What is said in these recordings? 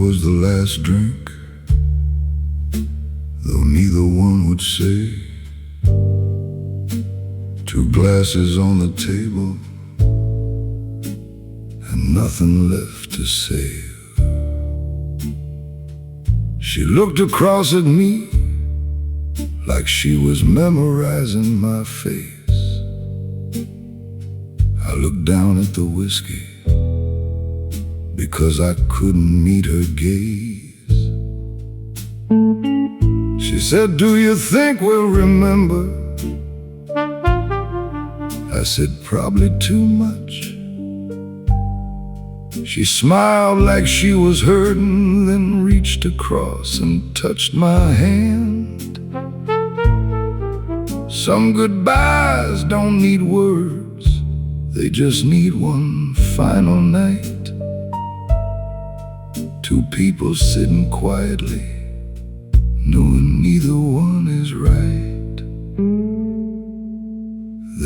was the last drink, though neither one would say. 2 glasses on the table and nothing left to save. She looked across at me like she was memorizing my face. I looked down at the whiskey because I couldn't meet her gaze. She said, "Do you think we'll remember?" I said, "Probably too much." She smiled like she was hurting, then reached across and touched my hand. Some goodbyes don't need words, they just need one final night. 2 people sitting quietly, knowing neither one is right.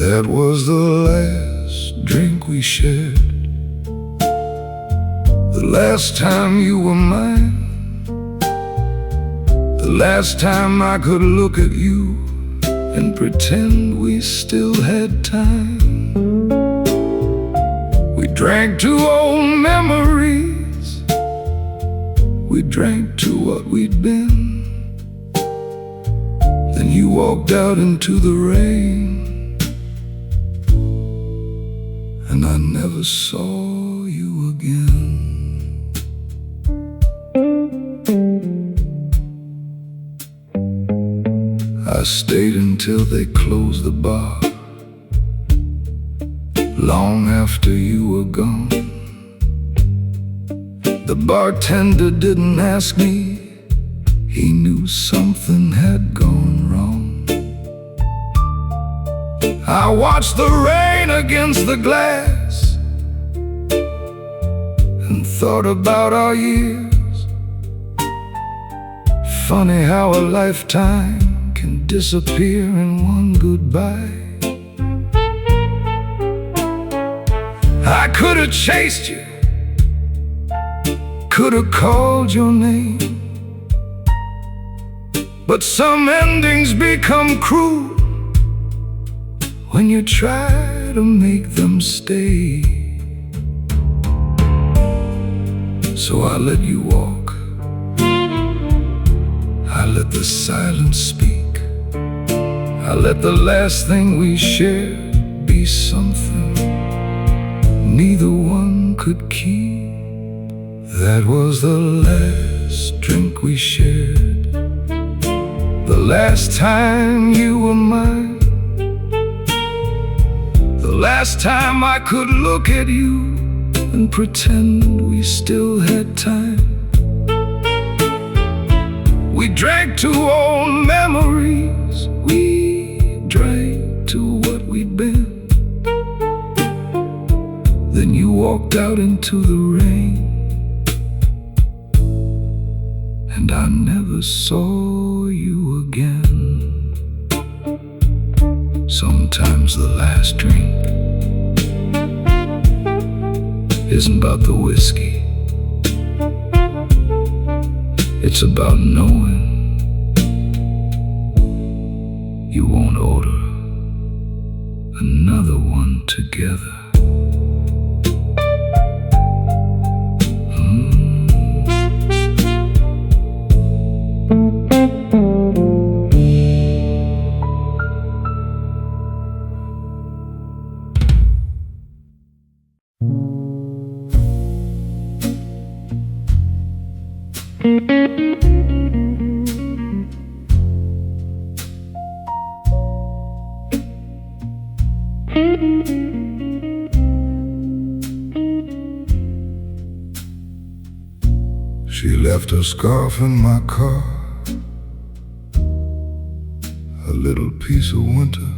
That was the last drink we shared, the last time you were mine, the last time I could look at you and pretend we still had time. We drank to old memories, we drank to what we'd been. Then you walked out into the rain, and I never saw you again. I stayed until they closed the bar, long after you were gone. The bartender didn't ask me, he knew something had gone wrong. I watched the rain against the glass and thought about our years. Funny how a lifetime can disappear in one goodbye. I could have chased you, could have called your name, but some endings become cruel when you try to make them stay. So I let you walk, I let the silence speak, I let the last thing we shared be something neither one could keep. That was the last drink we shared, the last time you were mine, the last time I could look at you and pretend we still had time. We drank to old memories, we drank to what we'd been. Then you walked out into the rain, and I never saw you again. Sometimes the last drink isn't about the whiskey, it's about knowing you won't order another one together. She left her scarf in my car, a little piece of winter.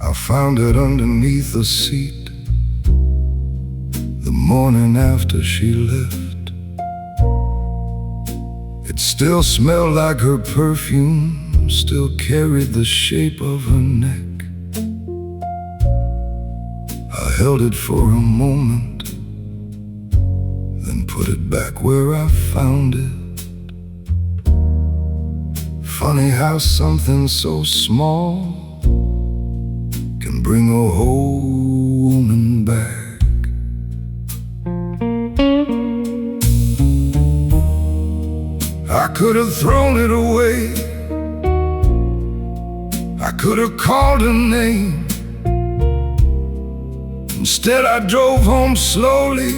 I found it underneath the seat the morning after she left. It still smelled like her perfume, still carried the shape of her neck. I held it for a moment, put it back where I found it. Funny how something so small can bring a whole woman back. I could have thrown it away, I could have called her name. Instead I drove home slowly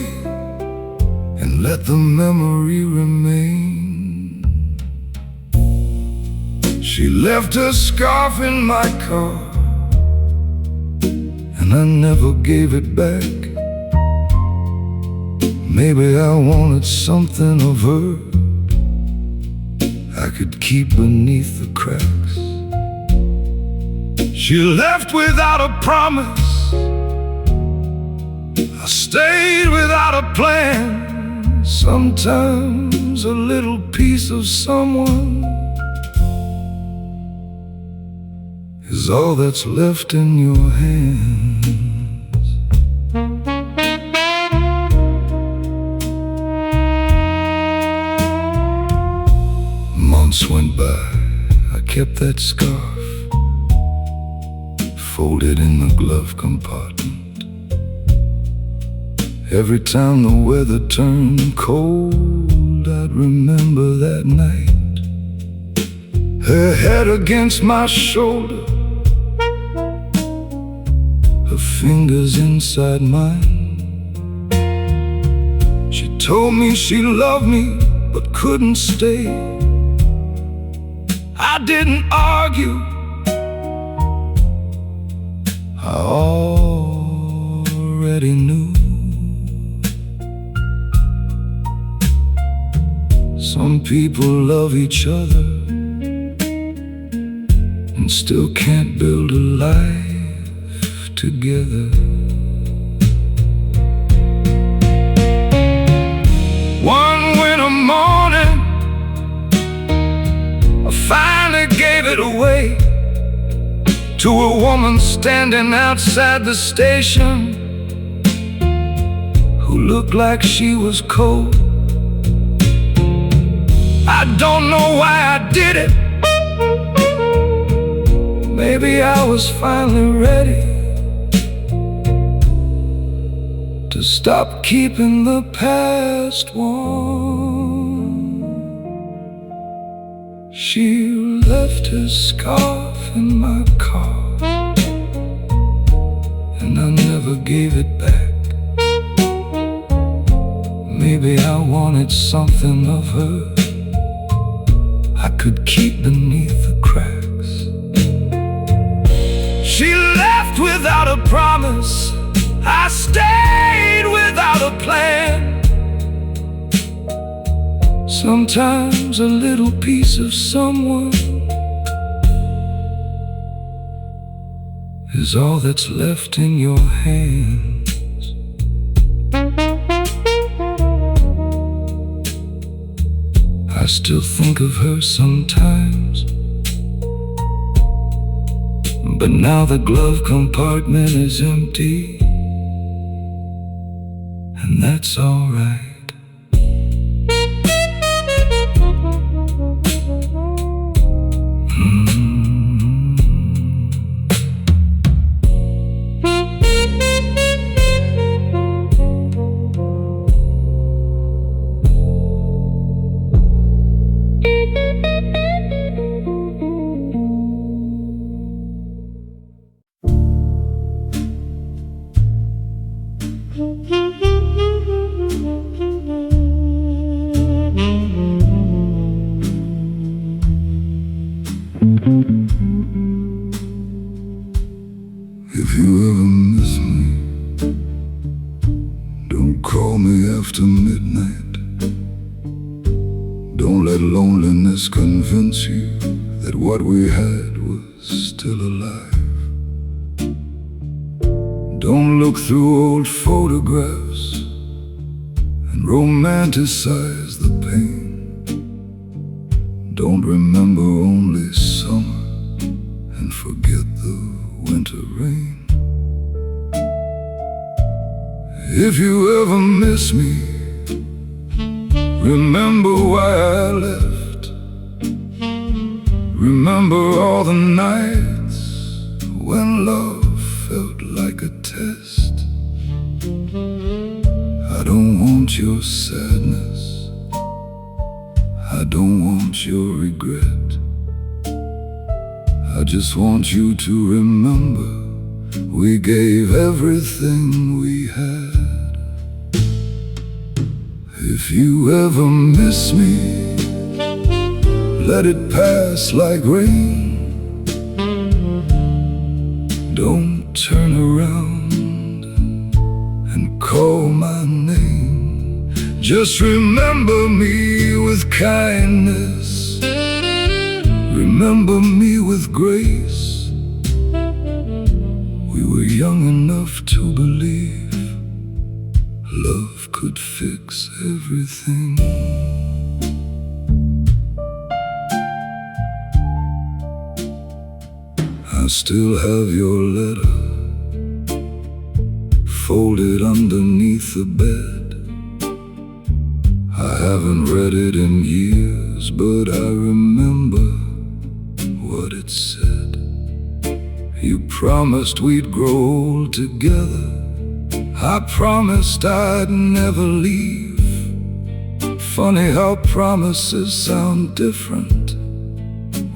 and let the memory remain. She left her scarf in my car, and I never gave it back. Maybe I wanted something of her I could keep beneath the cracks. She left without a promise, I stayed without a plan. Sometimes a little piece of someone is all that's left in your hands. Months went by, I kept that scarf folded in the glove compartment. Every time the weather turned cold, I'd remember that night. Her head against my shoulder, her fingers inside mine. She told me she loved me but couldn't stay. I didn't argue, I already knew. Some people love each other and still can't build a life together. One winter morning, I finally gave it away to a woman standing outside the station who looked like she was cold. I don't know why I did it. Maybe I was finally ready to stop keeping the past warm. She left her scarf in my car, and I never gave it back. Maybe I wanted something of her I could keep beneath the cracks. She left without a promise, I stayed without a plan. Sometimes a little piece of someone is all that's left in your hands. I still think of her sometimes, but now the glove compartment is empty, and that's alright. If you ever miss me, don't call me after midnight. Don't let loneliness convince you that what we had was still alive. Don't look through old photographs and romanticize the pain. Don't remember only summer and forget the winter rain. If you ever miss me, Remember why I left. Remember all the nights when love felt like a test. I don't want your sadness, I don't want your regret. I just want you to remember we gave everything we had. If you ever miss me, let it pass like rain. Don't turn around and call my name. Just remember me with kindness, remember me with grace. We were young enough to believe love could fix everything. I still have your letter folded underneath the bed. I haven't read it in years, but I remember what it said. You promised we'd grow old together. I promised I'd never leave. Funny how promises sound different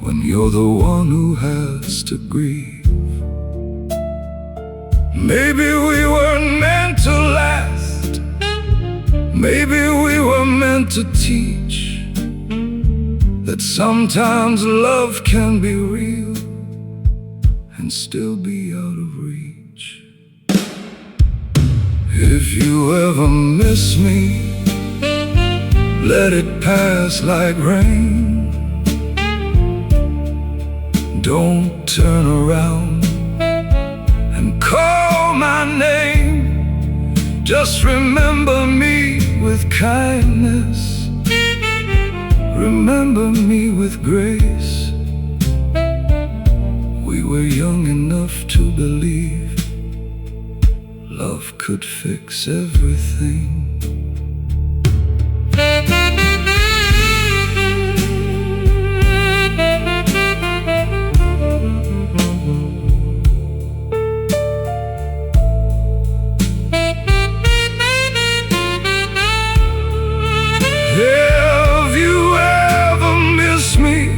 when you're the one who has to grieve. Maybe we weren't meant to last. Maybe we were meant to teach that sometimes love can be real and still be out of reach. If you ever miss me, let it pass like rain. Don't turn around and call my name. Just remember me with kindness, remember me with grace. We were young enough to believe love could fix everything. If you ever miss me,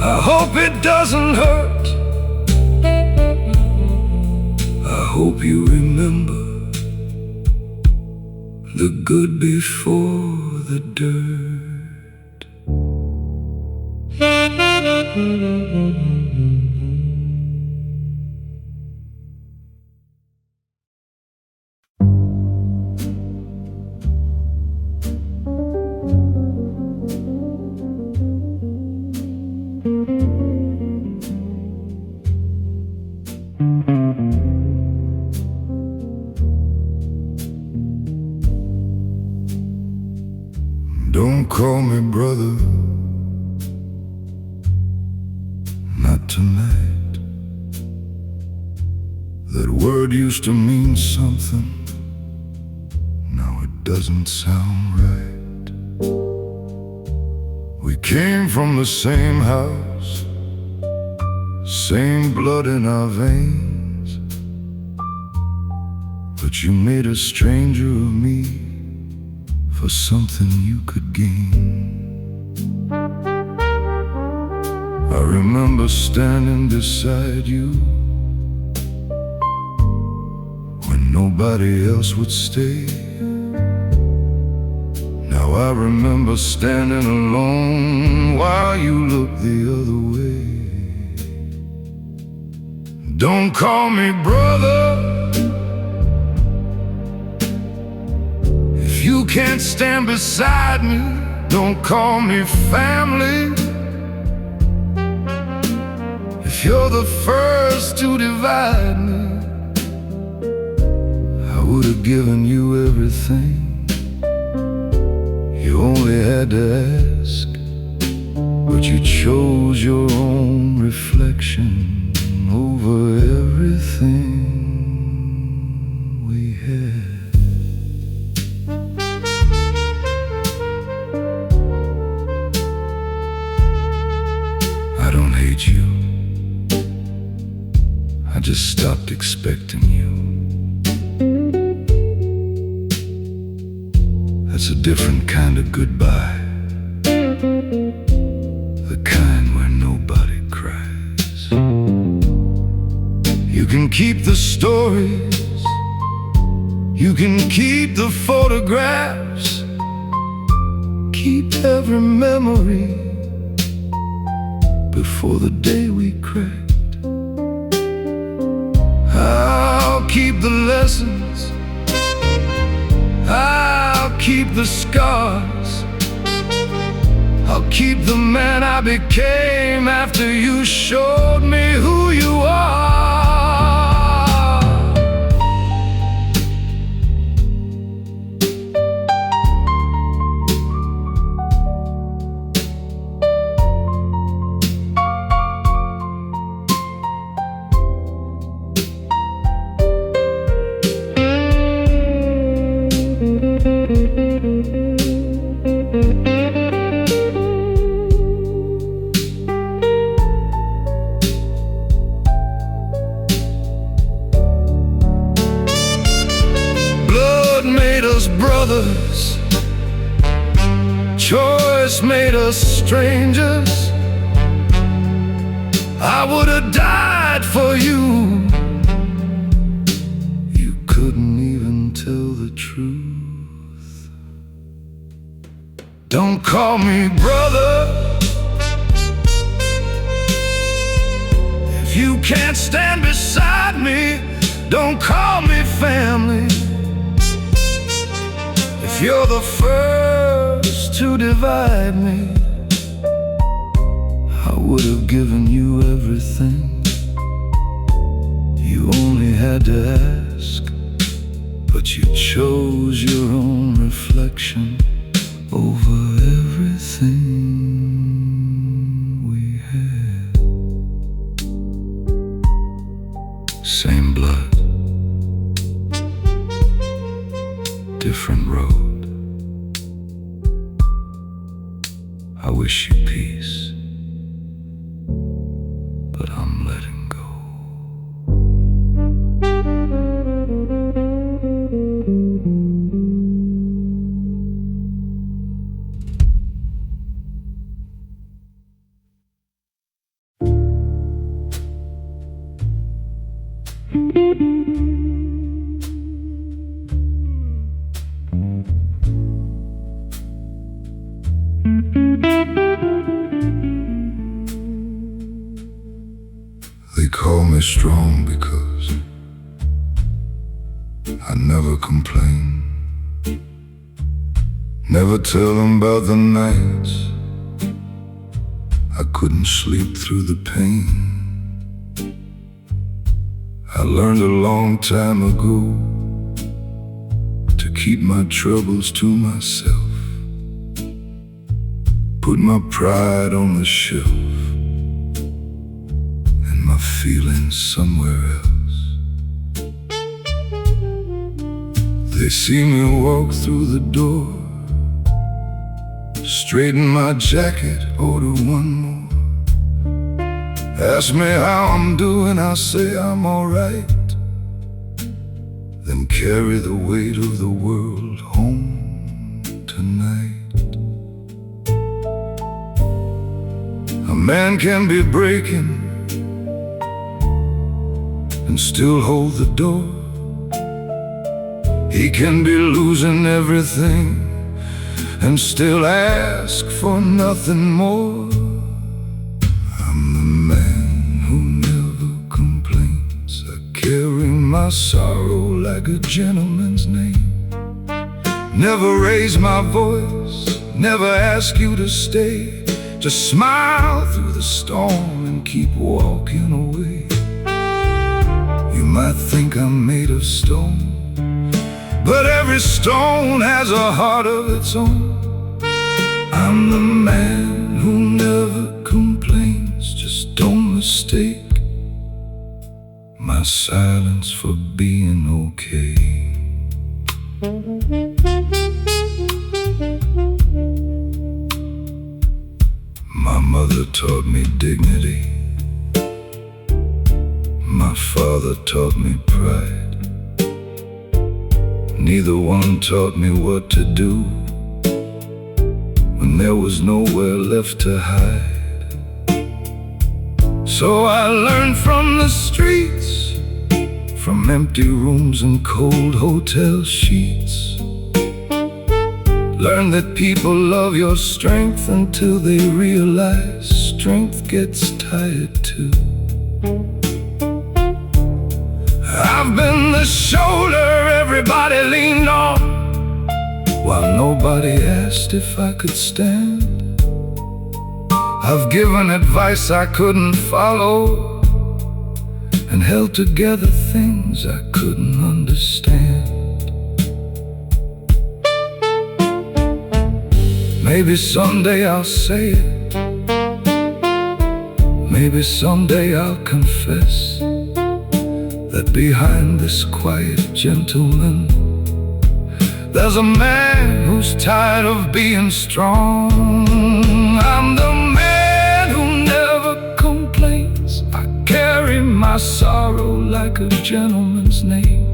I hope it doesn't hurt. I hope you remember the good before the dirt. Don't call me brother, not tonight. That word used to mean something, now it doesn't sound right. We came from the same house, same blood in our veins, but you made a stranger of me for something you could gain. I remember standing beside you when nobody else would stay. Now I remember standing alone while you looked the other way. Don't call me brother if you can't stand beside me. Don't call me family if you're the first to divide me. I would have given you everything, you only had to ask. But you chose your own reflection over everything we had. stopped expecting you. That's a different kind of goodbye, the kind where nobody cries. You can keep the stories, you can keep the photographs, keep every memory before the day we cracked. I'll keep the lessons, I'll keep the scars, I'll keep the man I became after you showed me who you are. Brothers, choice made us strangers. I would have died for you. You couldn't even tell the truth. Don't call me brother if you can't stand beside me. Don't call me family if you're the first to divide me. I would have given you everything. You only had to ask, but you chose your own reflection over everything we had. Same blood, different road. I wish you peace, but I'm letting go. They call me strong because I never complain. Never tell them about the nights I couldn't sleep through the pain. I learned a long time ago to keep my troubles to myself, put my pride on the shelf, my feelings somewhere else. They see me walk through the door, straighten my jacket, order one more. Ask me how I'm doing, I say I'm alright, then carry the weight of the world home tonight. A man can be breaking and still hold the door. He can be losing everything and still ask for nothing more. I'm the man who never complains. I carry my sorrow like a gentleman's name. Never raise my voice, never ask you to stay. Just smile through the storm and keep walking away. You might think I'm made of stone, but every stone has a heart of its own. I'm the man who never complains. Just don't mistake my silence for being okay. My mother taught me dignity. my father taught me pride. Neither one taught me what to do when there was nowhere left to hide. So I learned from the streets, from empty rooms and cold hotel sheets. Learn that people love your strength until they realize strength gets tired too. I've been the shoulder everybody leaned on, while nobody asked if I could stand. I've given advice I couldn't follow, and held together things I couldn't understand. Maybe someday I'll say it, maybe someday I'll confess that behind this quiet gentleman there's a man who's tired of being strong. I'm the man who never complains. I carry my sorrow like a gentleman's name.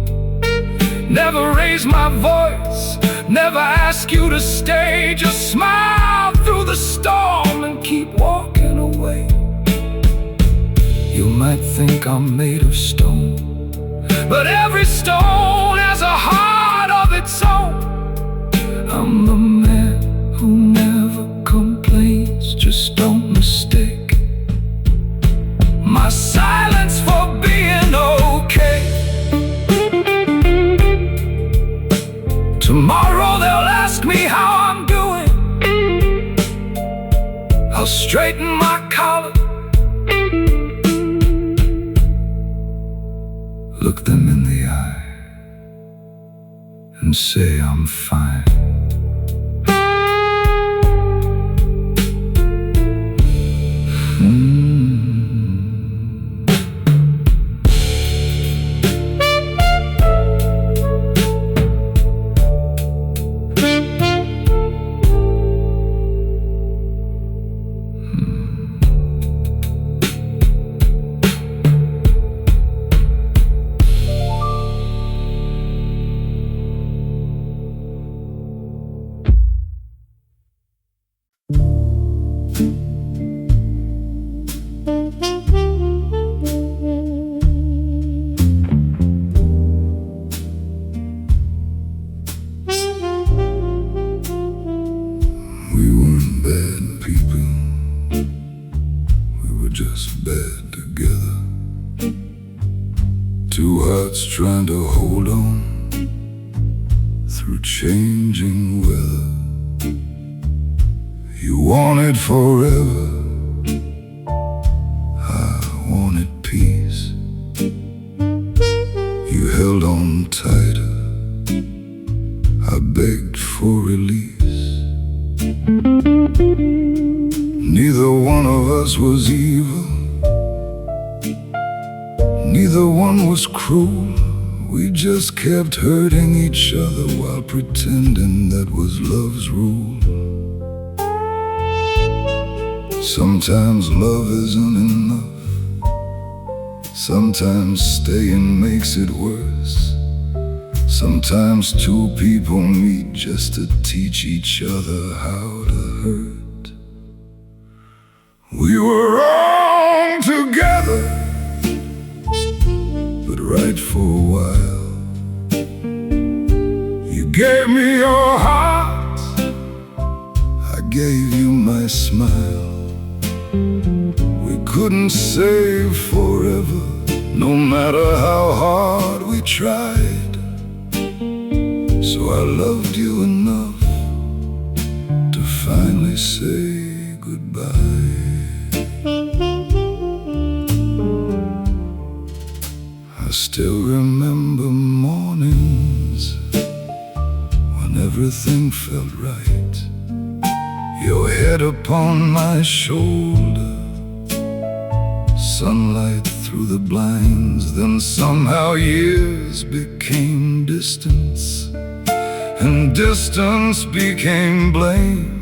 Never raise my voice, never ask you to stay. Just smile through the storm and keep walking away. You might think I'm made of stone, but every stone has a heart of its own. I'm the man who never complains. Just don't mistake my silence for being okay. Tomorrow they'll ask me how I'm doing. I'll straighten my collar, look them in the eye, and say I'm fine. We weren't bad people, we were just bad together. Two hearts trying to hold on through changing weather. You wanted forever, I wanted peace. You held on tighter, I begged for release. Neither one of us was evil, neither one was cruel. We just kept hurting each other while pretending that was love's rule. Sometimes love isn't enough, sometimes staying makes it worse. Sometimes two people meet just to teach each other how to hurt. We were wrong together, but right for a while. You gave me your heart, I gave you my smile. We couldn't save forever, no matter how hard we tried. So I loved you enough to finally say goodbye. I still remember mornings when everything felt right. Your head upon my shoulder, sunlight through the blinds. Then somehow years became distance, and distance became blame.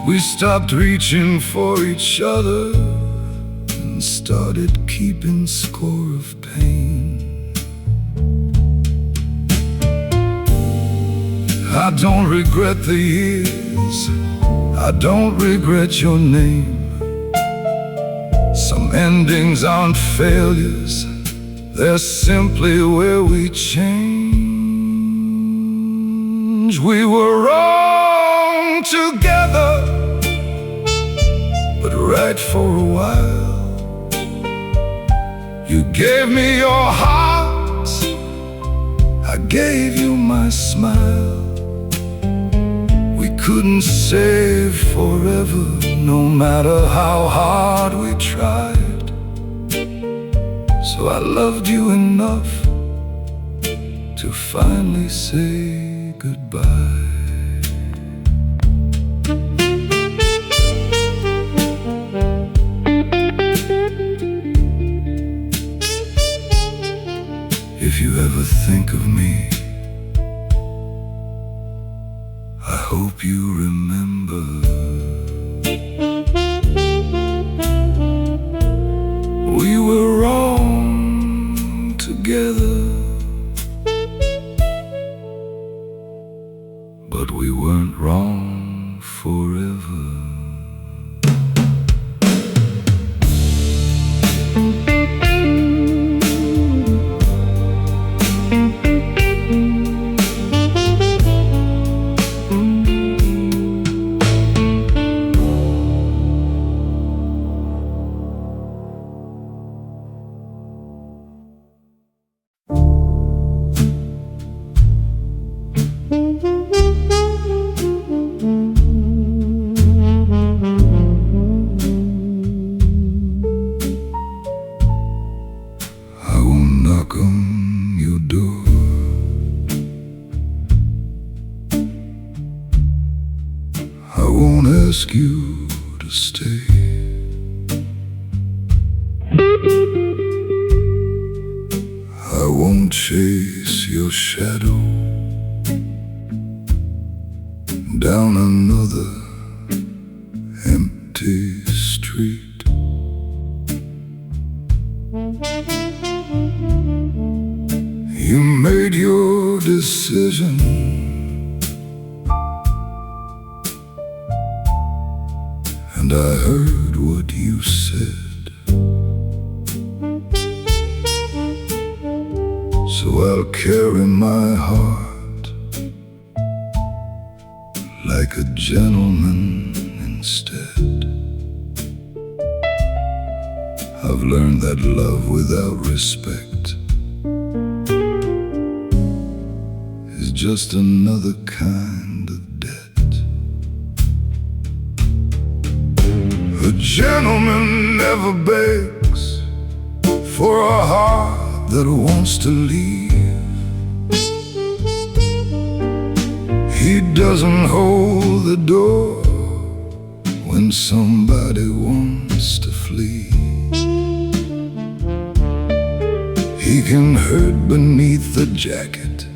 We stopped reaching for each other and started keeping score of pain. I don't regret the years, I don't regret your name. Some endings aren't failures, they're simply where we change. We were wrong together, but right for a while. You gave me your heart, I gave you my smile. We couldn't stay forever, no matter how hard we tried. So I loved you enough to finally say goodbye. If you ever think of me, I hope you remember we were wrong together, but we weren't wrong forever. I won't ask you to stay. I won't chase your shadow down another empty street. You made your decision, and I heard what you said. So I'll carry my heart like a gentleman instead. I've learned that love without respect is just another kind of debt. A gentleman never begs for a heart that wants to leave. He doesn't hold the door when somebody wants to flee. He can hurt beneath the jacket,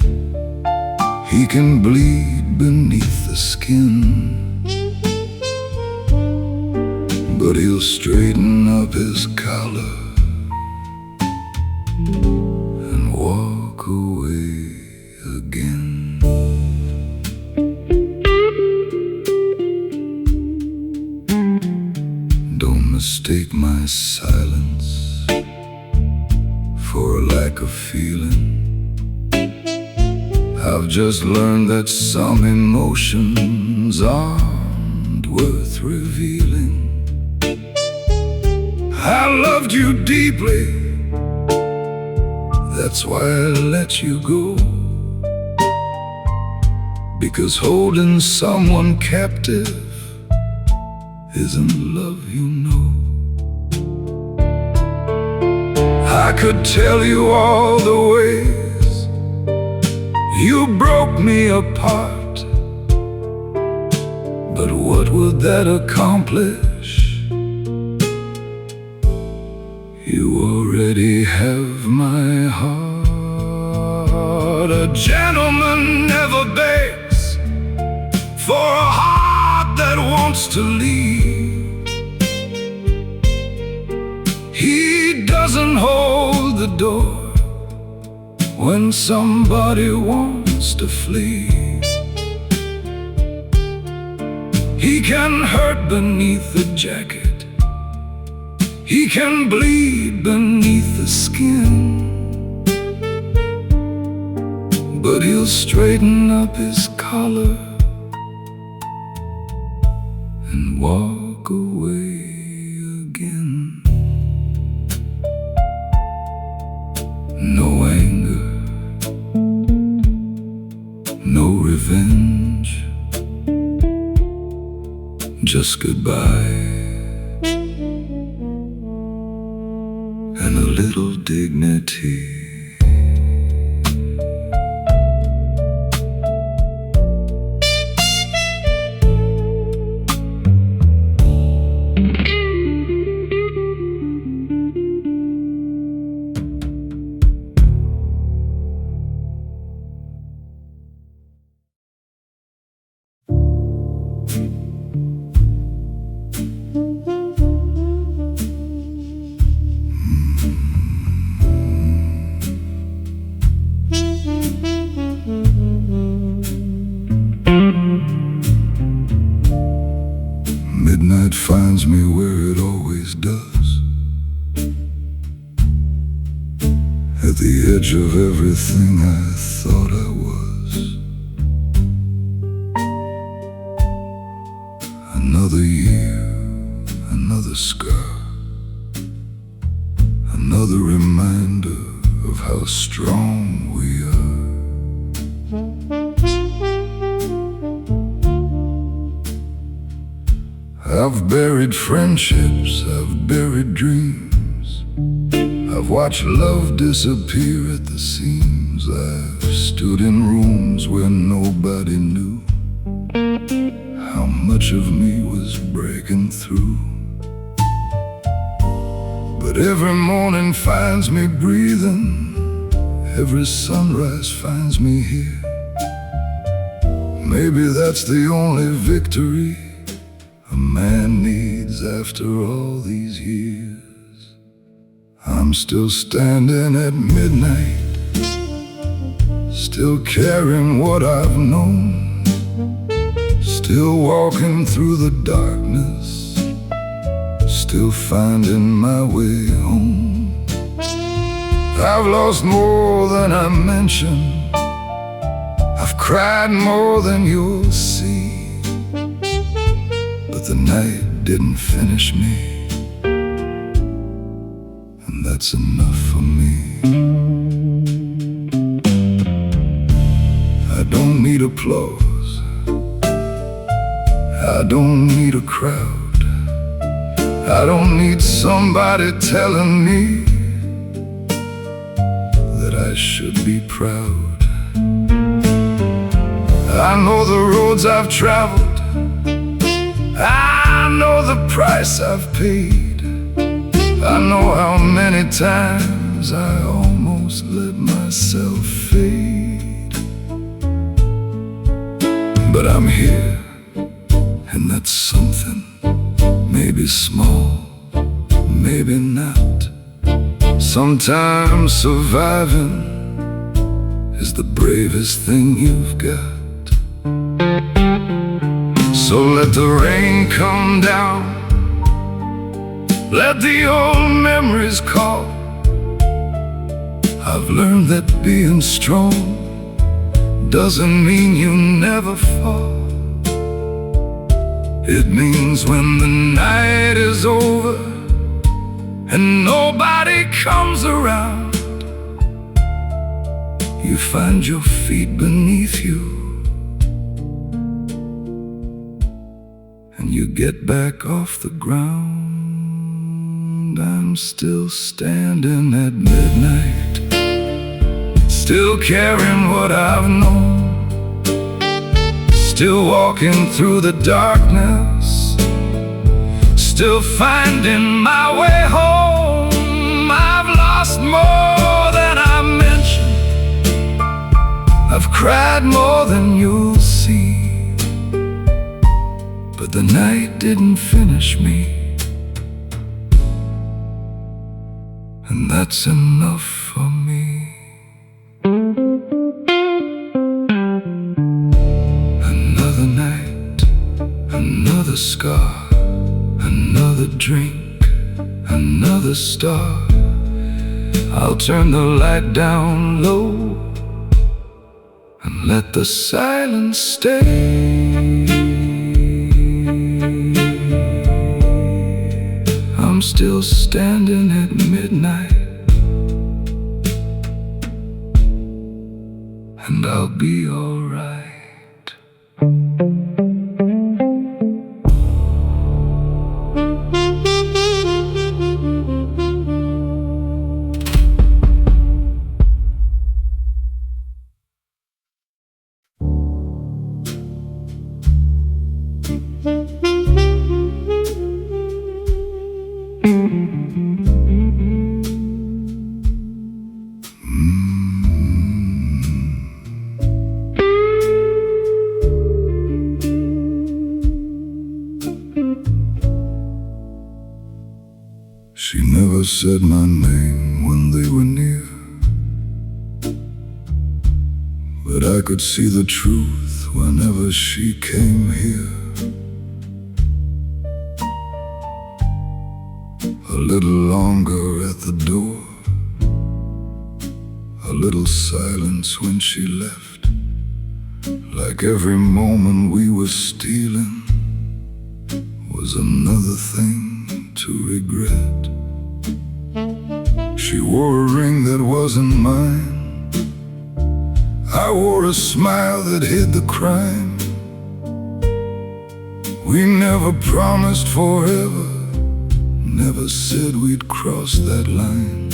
he can bleed beneath the skin, but he'll straighten up his collar and walk away again. Don't mistake my silence for a lack of feeling. I've just learned that some emotions aren't worth revealing. I loved you deeply, that's why I let you go. Because holding someone captive isn't love, you know. I could tell you all the ways you broke me apart, but what would that accomplish? You already have my heart. A gentleman never begs for a heart that wants to leave. He doesn't hold the door when somebody wants to flee. He can hurt beneath the jacket, he can bleed beneath the skin, but he'll straighten up his collar and walk away again. No anger, no revenge, just goodbye and a little dignity. Midnight finds me where it always does, at the edge of everything I thought I was. Another year, another scar, another reminder of how strong we are. I've buried friendships, I've buried dreams, I've watched love disappear at the seams. I've stood in rooms where nobody knew how much of me was breaking through. But every morning finds me breathing, every sunrise finds me here. Maybe that's the only victory a man needs after all these years. I'm still standing at midnight, still carrying what I've known, still walking through the darkness, still finding my way home. I've lost more than I mentioned, I've cried more than you'll see. But the night didn't finish me, and that's enough for me. I don't need applause, I don't need a crowd, I don't need somebody telling me that I should be proud. I know the roads I've traveled, I know the price I've paid, I know how many times I almost let myself fade. But I'm here, and that's something, maybe small, maybe not. Sometimes surviving is the bravest thing you've got. So let the rain come down, let the old memories call. I've learned that being strong doesn't mean you never fall. It means when the night is over and nobody comes around, you find your feet beneath you and you get back off the ground. I'm still standing at midnight, still carrying what I've known, still walking through the darkness, still finding my way home. I've lost more than I mentioned, I've cried more than you'll see. But the night didn't finish me, and that's enough for me. Another night, another scar, another drink, another star. I'll turn the light down low and let the silence stay. I'm still standing at midnight, and I'll be alright. She never said my name when they were near, but I could see the truth whenever she came here. A little longer at the door, a little silence when she left, like every moment we were stealing was another thing to regret. She wore a ring that wasn't mine, I wore a smile that hid the crime. We never promised forever, never said we'd cross that line.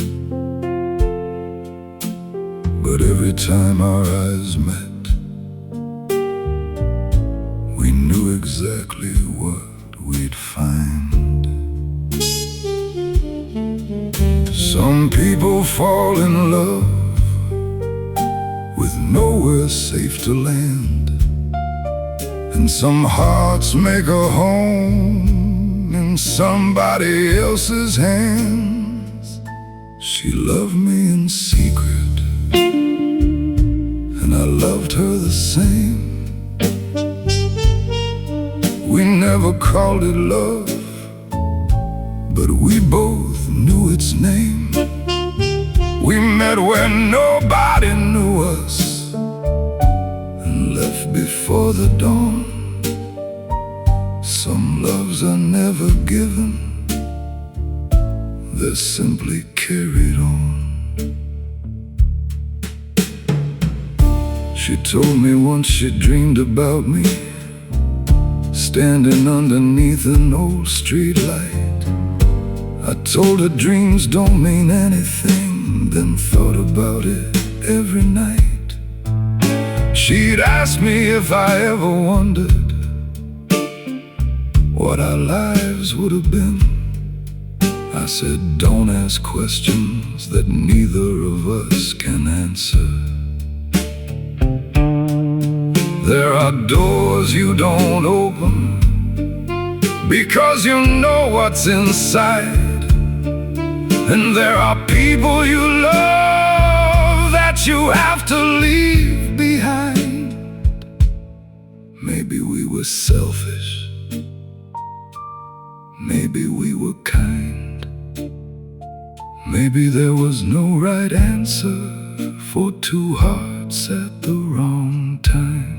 But every time our eyes met, we knew exactly what we'd find. Some people fall in love with nowhere safe to land, and some hearts make a home in somebody else's hands. She loved me in secret, and I loved her the same. We never called it love, but we both knew its name. We met where nobody knew us and left before the dawn. Some loves are never given, they're simply carried on. She told me once she dreamed about me, standing underneath an old street light. I told her dreams don't mean anything, then thought about it every night. She'd ask me if I ever wondered what our lives would have been. I said, don't ask questions that neither of us can answer. There are doors you don't open because you know what's inside. And there are people you love that you have to leave behind. Maybe we were selfish, maybe we were kind, maybe there was no right answer for two hearts at the wrong time.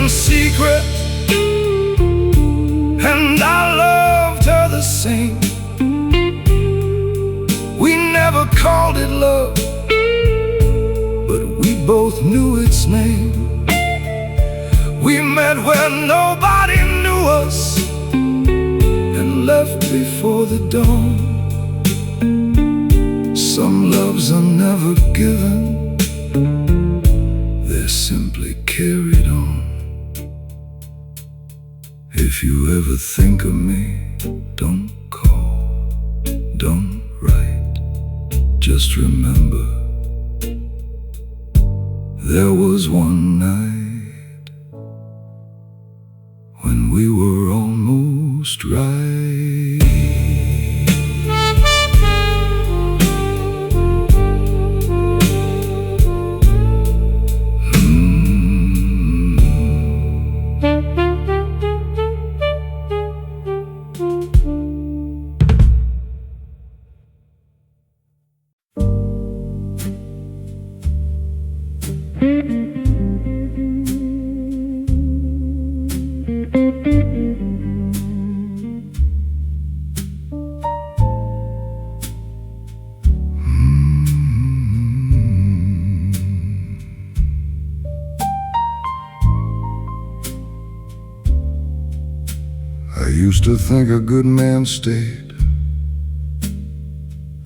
Secret, and I loved her the same. We never called it love, but we both knew its name. We met where nobody knew us and left before the dawn. Some loves are never given, they're simply carried on. If you ever think of me, Don't call, don't write, just remember there was one night when we were almost right. I used to think a good man stayed,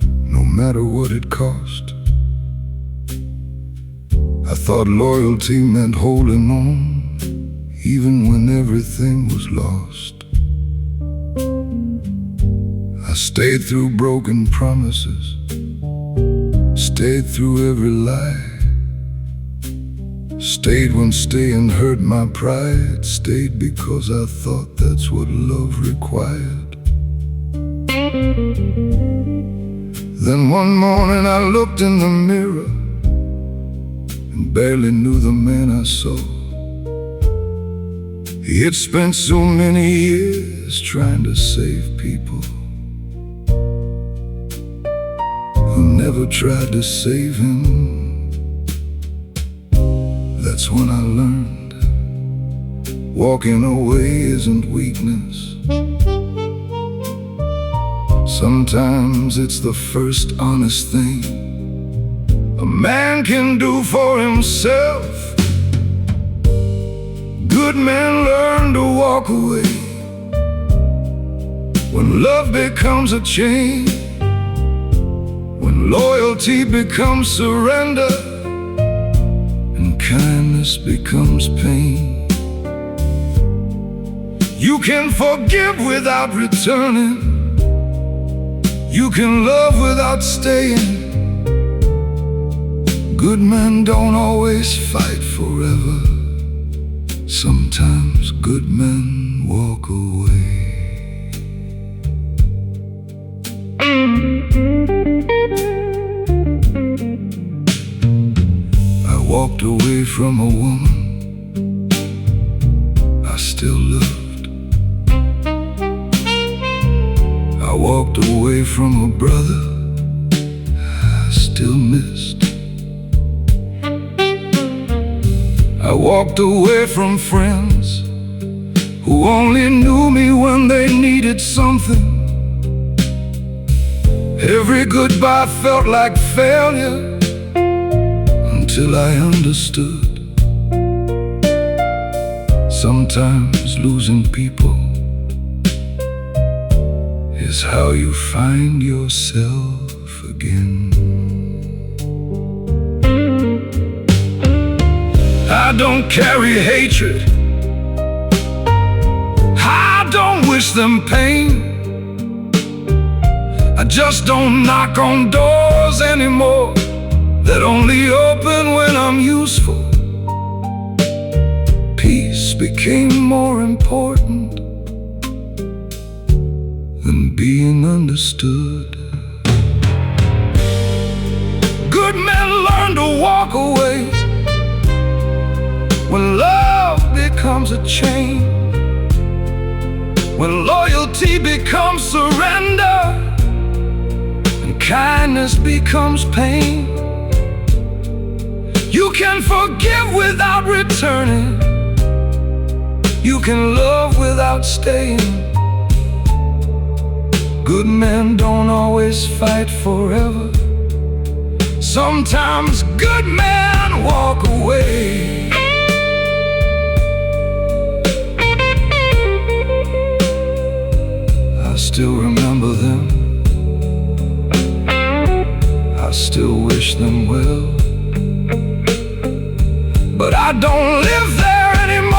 no matter what it cost. I thought loyalty meant holding on, even when everything was lost. I stayed through broken promises, stayed through every lie, stayed when staying hurt my pride, stayed because I thought that's what love required. Then one morning I looked in the mirror and barely knew the man I saw. He had spent so many years trying to save people who never tried to save him. That's when I learned walking away isn't weakness. Sometimes it's the first honest thing a man can do for himself. Good men learn to walk away when love becomes a chain, when loyalty becomes surrender, kindness becomes pain. You can forgive without returning, you can love without staying. Good men don't always fight forever, sometimes good men walk away. Walked away from a woman I still loved. I walked away from a brother I still missed. I walked away from friends who only knew me when they needed something. Every goodbye felt like failure till I understood. Sometimes losing people is how you find yourself again. I don't carry hatred, I don't wish them pain. I just don't knock on doors anymore that only open when I'm useful. Peace became more important than being understood. Good men learn to walk away when love becomes a chain, when loyalty becomes surrender, and kindness becomes pain. You can forgive without returning, you can love without staying. Good men don't always fight forever, sometimes good men walk away. I still remember them, I still wish them well, but I don't live there anymore.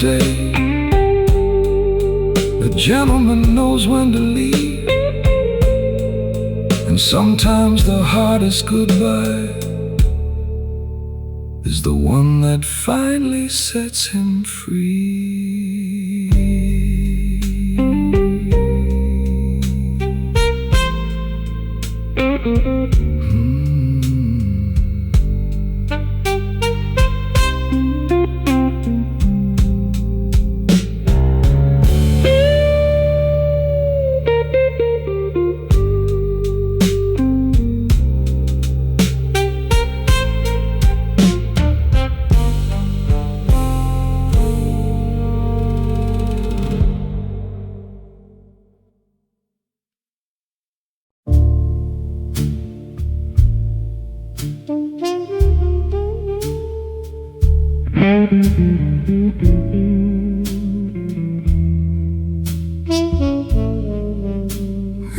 stay. The gentleman knows when to leave, and sometimes the hardest goodbye is the one that finally sets him free.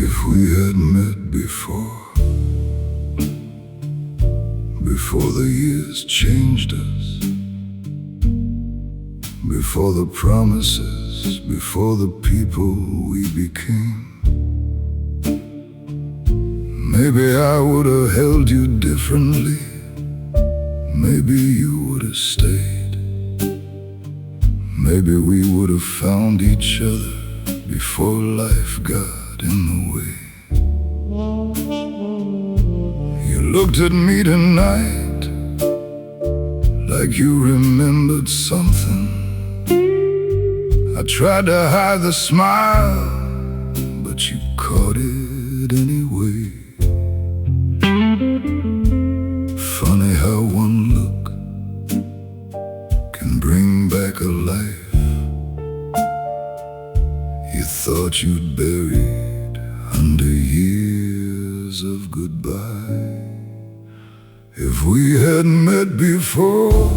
If we had met before the years changed us, before the promises, before the people we became, maybe I would have held you differently. Maybe you would have stayed. Maybe we would have found each other before life got in the way. You looked at me tonight like you remembered something. I tried to hide the smile, but you caught it anyway. Funny how one look can bring back a life you thought you'd buried under years of goodbye. If we hadn't met before,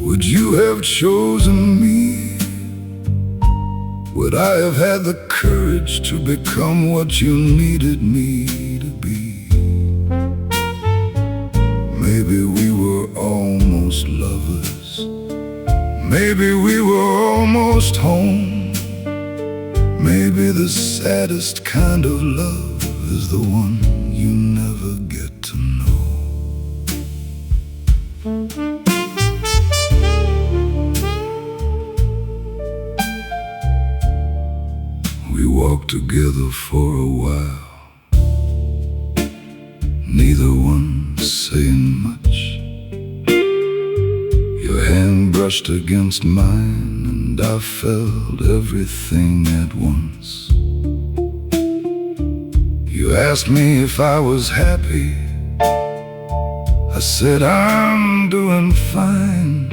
would you have chosen me? Would I have had the courage to become what you needed me to be? Maybe we were almost lovers. Maybe we were almost home. Maybe the saddest kind of love is the one you never get to know. We walked together for a while, neither one saying much. Your hand brushed against mine, and I felt everything at once. You asked me if I was happy. I said I'm doing fine.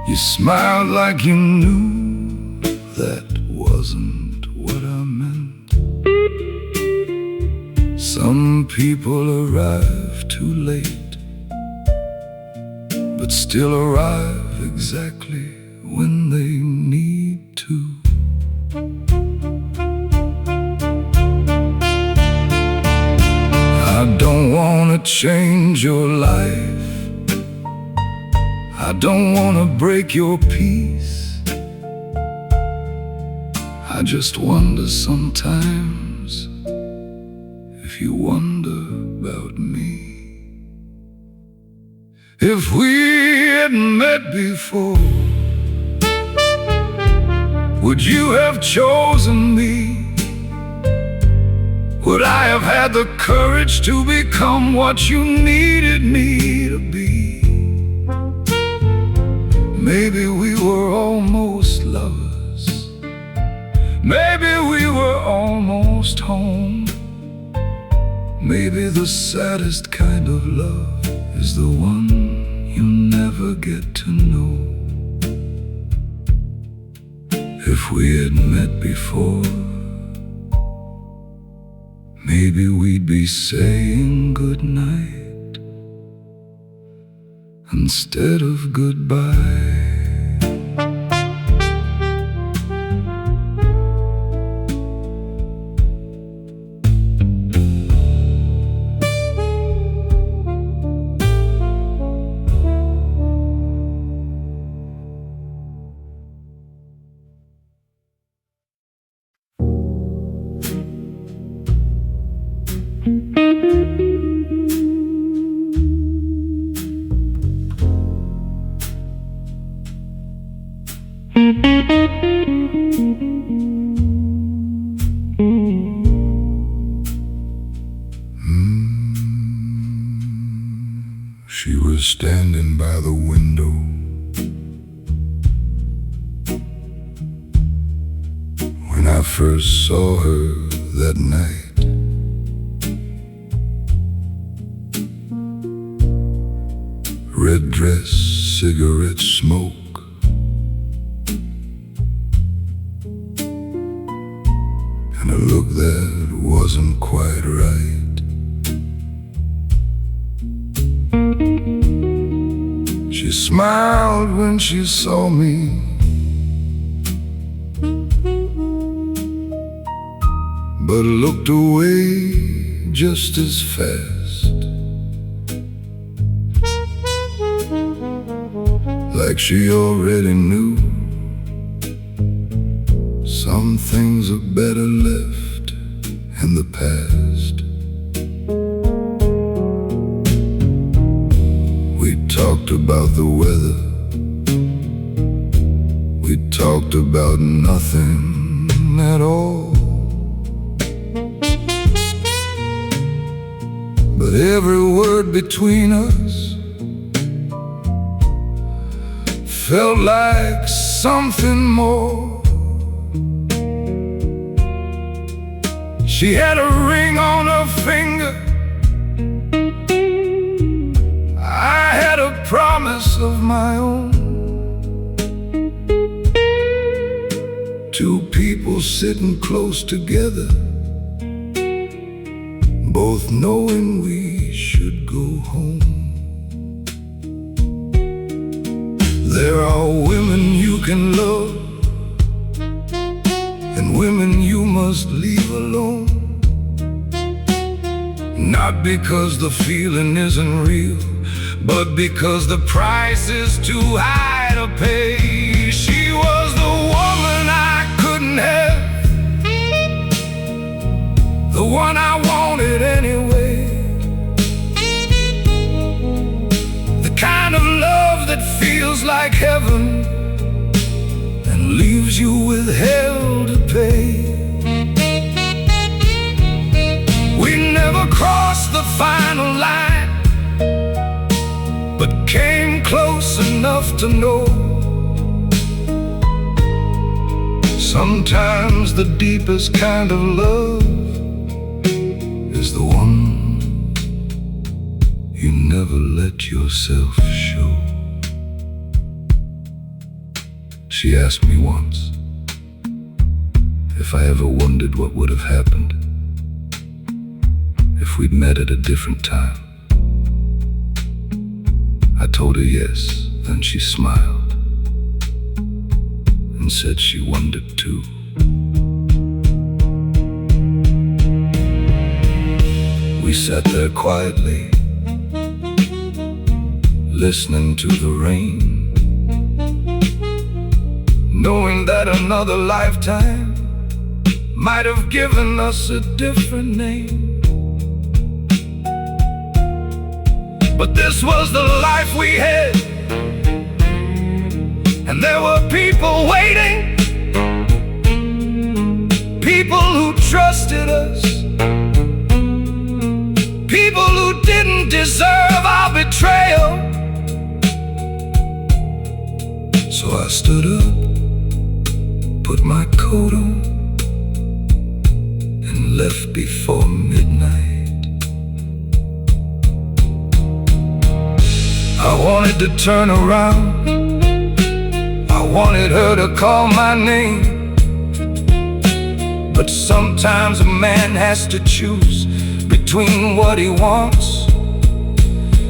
You smiled like you knew that wasn't what I meant. Some people arrive too late, but still arrive exactly when they need to. I don't want to change your life. I don't want to break your peace. I just wonder sometimes if you wonder about me. If we hadn't met before, would you have chosen me? Would I have had the courage to become what you needed me to be? Maybe we were almost lovers. Maybe we were almost home. Maybe the saddest kind of love is the one you never get to know. If we had met before, maybe we'd be saying goodnight instead of goodbye. by the window. When I first saw her that night, red dress, cigarette smoke, and a look that wasn't quite right. She smiled when she saw me, but looked away just as fast, like she already knew some things are better left in the past. We talked about the weather, we talked about nothing at all, but every word between us felt like something more. She had a ring on her finger, I had a promise of my own. Two people sitting close together, both knowing we should go home. There are women you can love, and women you must leave alone. Not because the feeling isn't real, but because the price is too high to pay. She was the woman I couldn't have, the one I wanted anyway. The kind of love that feels like heaven and leaves you with hell to pay. We never crossed the final line, but came close enough to know sometimes the deepest kind of love is the one you never let yourself show. She asked me once if I ever wondered what would have happened if we'd met at a different time. I told her yes, then she smiled and said she wondered too. We sat there quietly, listening to the rain, knowing that another lifetime might have given us a different name. But this was the life we had, and there were people waiting, people who trusted us, people who didn't deserve our betrayal. So I stood up, put my coat on, and left before midnight. I wanted to turn around, I wanted her to call my name, but sometimes a man has to choose between what he wants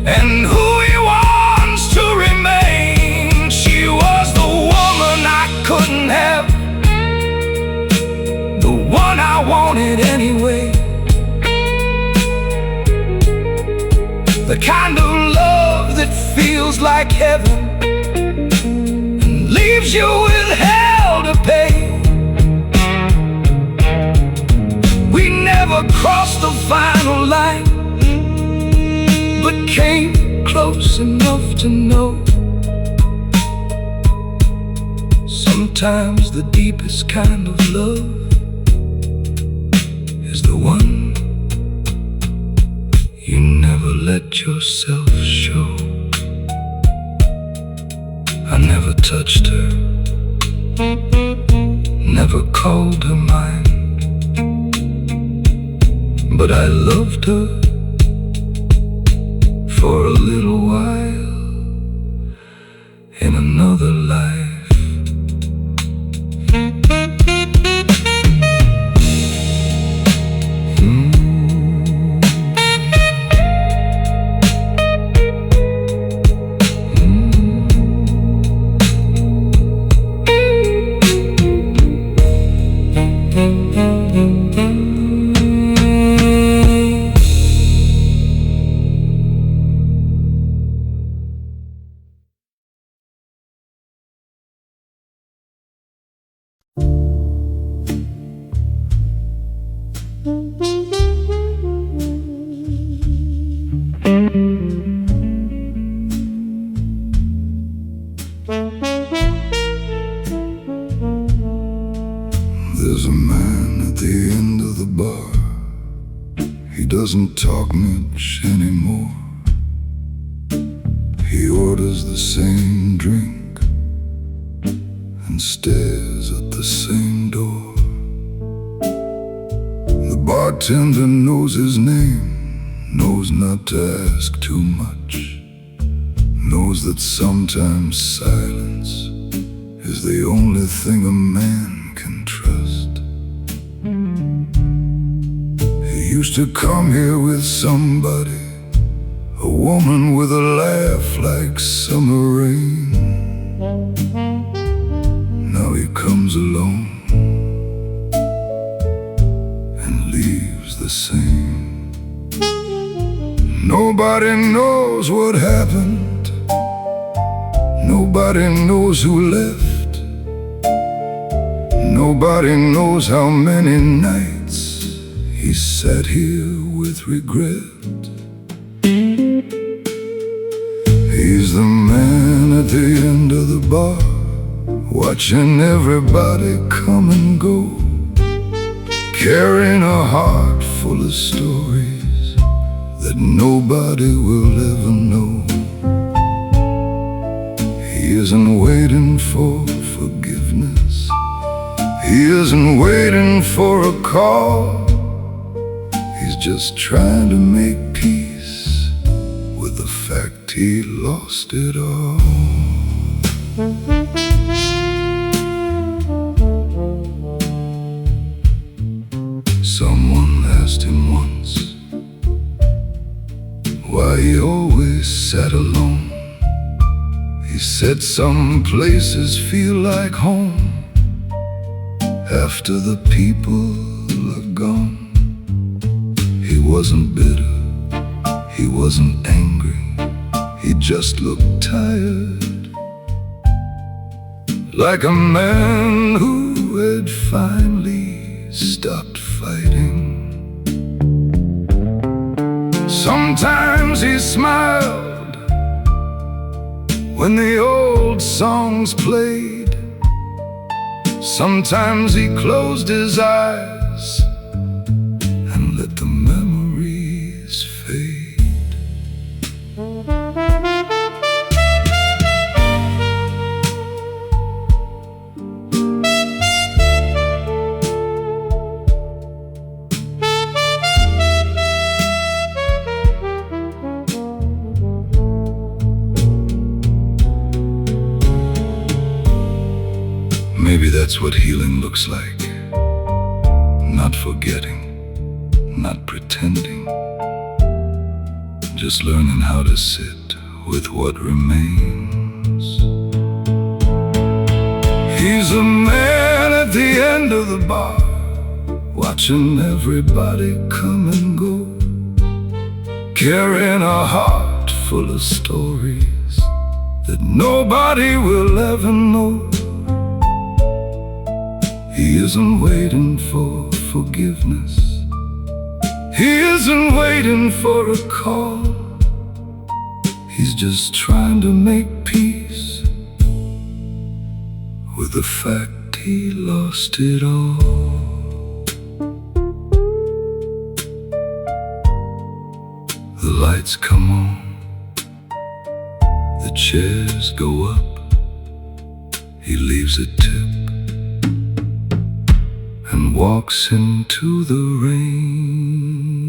and who he wants to remain. She was the woman I couldn't have, the one I wanted anyway. The kind of love that feels like heaven and leaves you with hell to pay. We never crossed the final line, but came close enough to know sometimes the deepest kind of love is the one you never let yourself show. never touched her, never called her mine, but I loved her for a little while in another life. There's a man at the end of the bar. He doesn't talk much anymore. He orders the same drink and stares at the same door. The bartender knows his name, knows not to ask too much, knows that sometimes silence is the only thing a man can trust. He used to come here with somebody, a woman with a laugh like summer rain. Now he comes alone and leaves the same. Nobody knows what happened, nobody knows who left. Nobody knows how many nights he sat here with regret. He's the man at the end of the bar, watching everybody come and go, carrying a heart full of stories that nobody will ever know. He isn't waiting for forgiveness, he isn't waiting for a call. He's just trying to make peace with the fact he lost it all. Someone asked him once why he always sat alone. He said some places feel like home after the people are gone. He wasn't bitter, he wasn't angry, he just looked tired, like a man who had finally stopped fighting. Sometimes he smiled when the old songs played. Sometimes he closed his eyes and let the memories fade. Maybe that's what healing looks like. Not forgetting, not pretending, just learning how to sit with what remains. He's a man at the end of the bar, watching everybody come and go, carrying a heart full of stories that nobody will ever know. He isn't waiting for forgiveness, he isn't waiting for a call. He's just trying to make peace with the fact he lost it all. The lights come on, the chairs go up, he leaves a tip and walks into the rain.